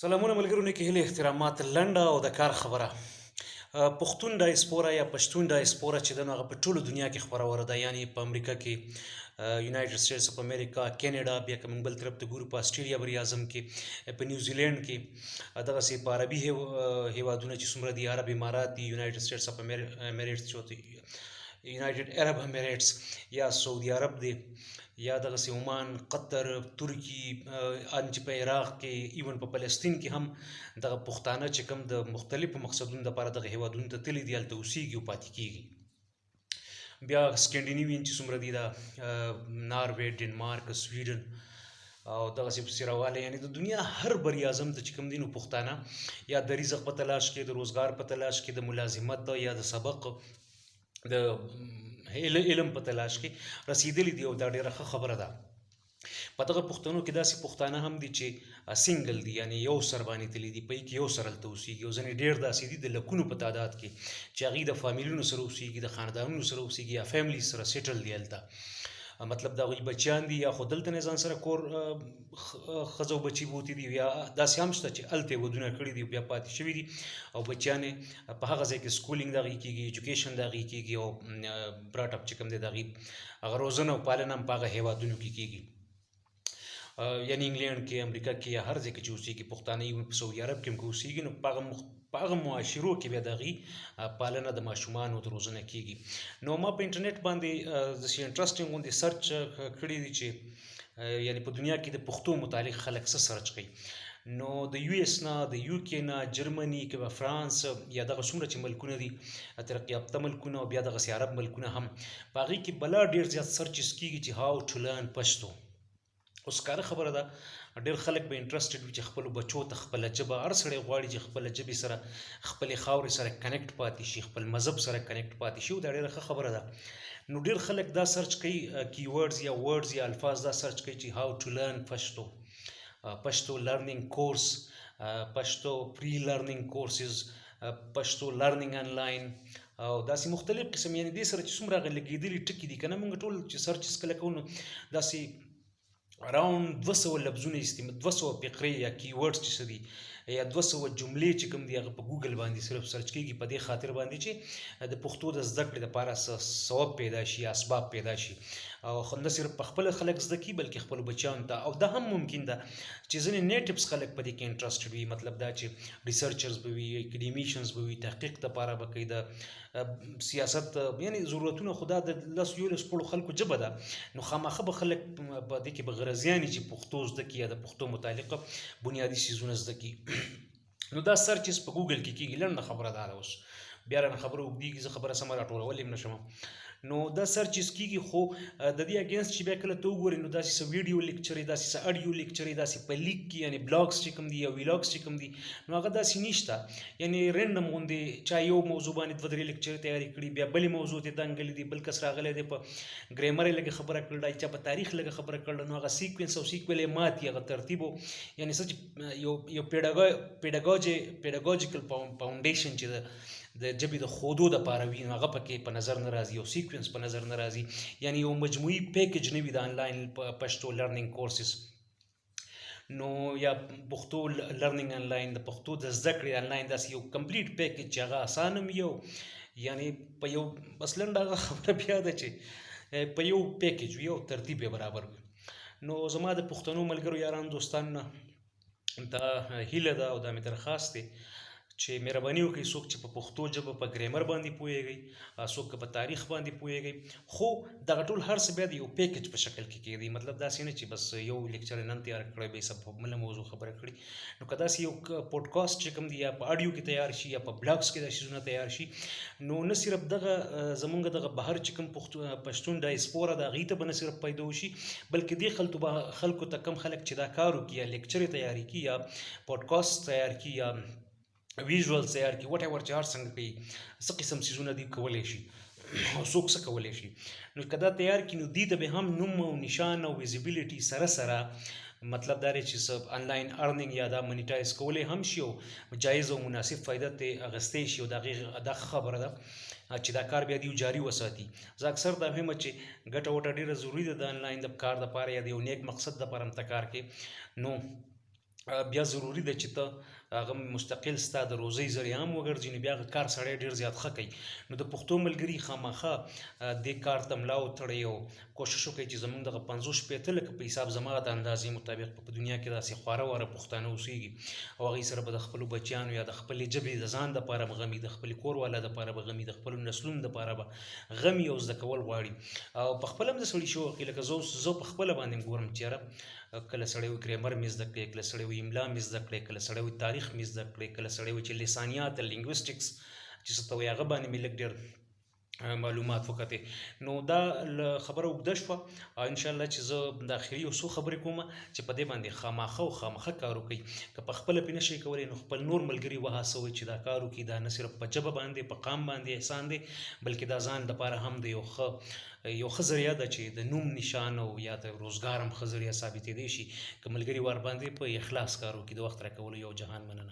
سلامونه ملګرو نیکې هیلې احترامات لنډه او د کار خبره پښتون ډایسپورا یا پښتون ډایسپورا چې د هغه په ټوله دنیا کې خپروره ده یعنی په امریکا کې یونایټډ سټیټس اف امریکا کینیډا بیا که موږ بل طرف ته ګورو په اسټرالیا بر اعظم کې په نیوزیلینډ کې دغسې په عربي هیوادونه چې څومره دي عرب امارات دي یونایټډ سټیټس اف امریټس چې یونایټډ عرب امریټس یا سعودي عرب دی یا دغسې عمان قطر ترکی ان چې په عراق کې ایون په فلسطین کې هم دغه پښتانه چې کوم د مختلفو مقصدونو لپاره دغه هیوادونو ته تللي دي هلته اوسیږي او پاتې کیږي بیا سکینډینیوین چې څومره دي دا ناروې ډنمارک سویډن او دغسې پسې راواله یعنی د دنیا هر بر اعظم ته چې کوم دي نو پښتانه یا د رزق په تلاش کې د روزګار په تلاش کې د ملازمت یا د سبق د علم په تلاش کې رسیدلی دي او دا ډیره ښه خبره ده په دغه پښتنو کې داسې پښتانه هم دي چې سنګل دي یعنی یو سر باندې تللي دي په کې یو سر هلته اوسیږي او ځینې ډېر داسې دي د لکونو په تعداد کې چې هغوی د فامیلونو سره اوسیږي د خاندانونو سره اوسیږي یا فیملی سره سیټل دي هلته مطلب د هغوی بچیان دي یا خو دلته نه ځان سره کور ښځه او بچي بوتي دي یا داسې هم شته چې هلته یې ودونه کړي دي بیا پاتې شوي دي او بچیان یې په هغه ځای کې سکولینګ د هغوی کېږي ایجوکیشن د هغوی کېږي او براټ اپ چې کوم دی د هغوی هغه روزنه او پالنه هم په هغه هیوادونو کې کېږي یعنی انګلینډ کې امریکا کې یا هر ځای کې چې اوسیږي پښتانه یې په سعودي عرب کې هم که اوسیږي نو په هغه معاشرو کې بیا د هغوی پالنه د ماشومانو د روزنه کېږي نو ما په انټرنیټ باندې داسې انټرسټینګ غوندې سرچ کړي دي چې یعنی په دنیا کې د پښتو متعلق خلک څه سرچ کوي نو د یو اس نه د یو کې نه جرمني کې به فرانس یا دغه څومره چې ملکونه دي ترقي یافته ملکونه او بیا دغسې عرب ملکونه هم په هغوی کې بلا ډېر زیات سرچز کېږي چې هاو ټو لرن پښتو اوس کاره خبره ده ډېر خلک به انټرسټډ وي چې خپلو بچو ته خپله ژبه هر سړی غواړي چې خپله ژبې سره خپلې خاورې سره کنیکټ پاتې شي خپل مذهب سره کنیکټ پاتې شي او دا ډېره ښه خبره ده نو ډېر خلک دا سرچ کوي کیورډز یا ورډز یا الفاظ دا سرچ کوي چې هاو ټو لرن پښتو پښتو لرنینګ کورس پښتو پری لرنینګ کورسز پښتو لرنینګ آنلاین او داسې مختلف قسم یعنی دې سره چې څومره هغه لګېدلي ټکي دي که نه موږ ټول چې سرچز کله کوو نو داسې اراوند 200 لفظونه 200 فقرې یا کیورډز چې څه دي یا 200 جملې چې کوم دي هغه په ګوګل باندې صرف سرچ کېږي په دې خاطر باندې چې د پښتو د زده کړې دپاره ثواب پیدا شي اسباب پیدا شي او نه صرف په خپله خلک زده کړي بلکې خپلو بچیانو ته او دا هم ممکن ده چې ځینې نیټیوس خلک په دې کې انټرسټډ وي مطلب دا چې ریسرچرز به وي اکیډیمیشنز به وي تحقیق دپاره به کوي د سیاست یعنی ضرورتونه خو دا د 10-11 خلکو ژبه ده نو خامخا به خلک په دې کې به غرضیان چې پښتو زده کړي یا د پښتو متعلق بنیادي څیزونه زده کړي نو دا سرچز په ګوګل کې کېږي لنډه خبره دا ده اوس بیا رانه خبره اوږدېږي زه خبره سمه راټولولی هم نشم نو دا سرچز کېږي خو د دې اګینسټ چې بیا کله ته وګورې نو داسې څه ویډیو لیکچرې داسې څه اډیو لیکچرې داسې په لیک کې یعنی بلاګس چې کوم دي یا ویلاګس چې کوم دي نو هغه داسې نشته یعنی رینډم غوندې چا یو موضوع باندې 2-3 لیکچرې تیارې کړي بیا بلې موضوع ته دنګلې دي بل کس راغلی دی په ګریمر یې لږه خبره کړله چا په تاریخ لږه خبره کړله نو هغه سیکوینس او سیکویل یې ماتي هغه ترتیب یعنی څه چې یو پیډاګوجیکل فاونډیشن چې د ژبې د ښودو دپاره وي نو هغه پکې په نظر نه راځي یو سیکوینس په نظر نه راځي یعنی یو مجموعي پیکیج نه وي د آنلاین پښتو لرنینګ کورسز نو یا پښتو لرنینګ آنلاین د پښتو د زده کړې آنلاین داسې یو کمپلیټ پیکیج چې هغه اسانه هم یو یعنی په یو بس لنډه هغه خبره بیا ده چې په یو پیکیج وي او ترتیب یې برابر وي نو زما د پښتنو ملګرو یارانو دوستانو نه دا هیله ده او دا مې درخواست دی چې مهرباني وکړئ څوک چې په پښتو ژبه په ګریمر باندې پوهیږئ څوک په تاریخ باندې پوهیږئ خو دغه ټول هر څه بیا د یو پیکیج په شکل کې کېږي مطلب داسې نه چې بس یو لیکچر نن تیار کړی بیا سب په بله موضوع خبره کړي نو که داسې یو پوډکاسټ چې کوم دی یا په اډیو کې تیار شي یا په بلاګس کې دا شیزونه تیار شي نو نه صرف دغه زمونږ دغه بهر چې کوم پښتون ډایسپورا د هغوی ته به نه صرف پیدا وشي بلکې دې خلکو ته کم خلک چې دا کار وکړي یا لیکچرې تیارې کړي یا پوډکاسټ تیار کړي یا ویژوال تیار کړي وټ ایور چې هر څنګه کوي څه قسم څیزونه دي کولی شي او څوک څه کولی شي نو که دا تیار کړي نو دې ته به هم نوم او نشان او ویزیبیلیټي سره سره مطلب دا دی چې آنلاین ارنینګ یا دا منیټایز کولی هم شي او جایز او مناسب فایده ترې اخیستی شي او د هغې دا خبره ده چې دا کار بیا دیو جاری وساتي زه اکثر دا وایم چې ګټه وټه ډېره ضروري ده د آنلاین د کار دپاره یا د یو نیک مقصد دپاره هم ته کار کې نو بیا ضروري ده چې ته هغه مستقل ستا د روزۍ ذریعه هم وګرځي، نو بیا هغه کار سړی ډېر زیات ښه کوي. نو د پښتو ملګري خامخا دې کار ته ملا وتړئ او کوشش وکړئ چې زموږ دغه 50 لکه په حساب زما د اندازې مطابق په دنیا کې داسې خواره واره پښتانه اوسېږي، او هغوی سره به د خپلو بچیانو یا د خپلې ژبې د ځان دپاره به غم وي، د خپلې کور والا دپاره به غم وي، د خپلو نسلونو دپاره به غم وي او زده کول غواړي. او په خپله هم د سړي شوق وي، لکه زه په خپله باندې ګورم چې یاره کله سړی وي ګرامر مې زده کړی، کله سړی وي املا مې زده کړی، کله سړی وي تاریخ مې زده کړی، کله سړی وي چې لسانیات لینګویسټکس چې څه ته وایي هغه باندې مې لږ ډېر معلومات وکتې. نو دا خبره اوږده شوه، او انشاءالله چې زه د اخري یو څو خبرې کوم چې په دې باندې خامخا او خامخا کار وکړئ. که په خپله پرې نشئ کولی نو خپل نور ملګري وهڅوئ چې دا کار وکړي. دا نه صرف په ژبه باندې په قام باندې احسان دی، بلکې دا ځان دپاره هم د یو ښه ذریعه ده چې د نوم نشان او یا د روزګار هم ښه ذریعه ثابتېدی شي که ملګري ورباندې په اخلاص کار وکړي. د وخت راکولو یو جهان مننه.